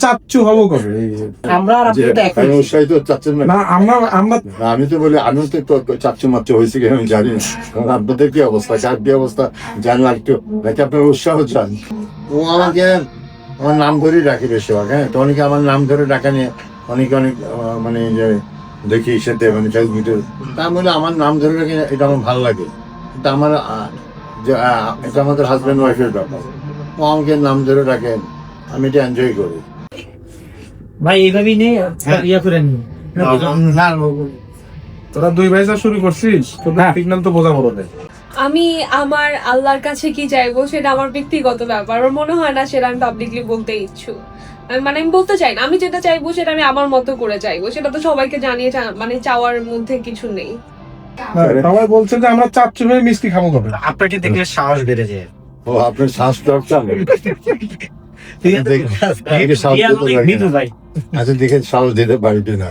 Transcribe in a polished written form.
চাচ্চু হবো কবে? আমরা আর আপনি তো একই। উৎসাহিত চাচ্ছেন না? না আমরা আমি তো বলি আমিও তো চাচ্ছু মাচ্ছু হয়েছে কি আমি জানি না। কারণ আপনাদের কি অবস্থা, কার কি অবস্থা জানলাম একটু, নাকি আপনার উৎসাহ চান? ও আমাকে আমার নাম ধরেই ডাকে বেশিরভাগ। হ্যাঁ, তো অনেকে আমার নাম ধরে ডাকা নিয়ে অনেক মানে যে দেখি সাথে মানে ফেসবুকে, তা বলে আমার নাম ধরে রাখে, এটা আমার ভালো লাগে। কিন্তু আমার এটা আমাদের হাজব্যান্ড ওয়াইফের ব্যাপার। ও আমাকে নাম ধরে ডাকে, আমি এটা এনজয় করি। ভাই এইভাবেই নেই ইয়া করেন না। তোরা দুই ভাই যা শুরু করছিস, তোদের সিগন্যাল তো বোঝা বড় দেয়। আমি আমার আল্লাহর কাছে কি চাইবো সেটা আমার ব্যক্তিগত ব্যাপার। আমার মনে হয় না সেটা আমি পাবলিকলি বলতে ইচ্ছুক। আমি বলতে চাই না। আমি যেটা চাইবো সেটা আমি আমার মতো করে চাইবো। সেটা তো সবাইকে জানিয়ে মানে চাওয়ার মধ্যে কিছু নেই। সবাই বলছে যে আমরা চাচ্চু হয়ে মিষ্টি খাবো কবে? আপনাকে দেখলে সাহস বেড়ে যায়। ও আপনার শ্বাস দরকার ঠিক আছে দেখে সাহস দিতে পারি না। ভাই আচ্ছা দেখে সাহস দিতে পারি না।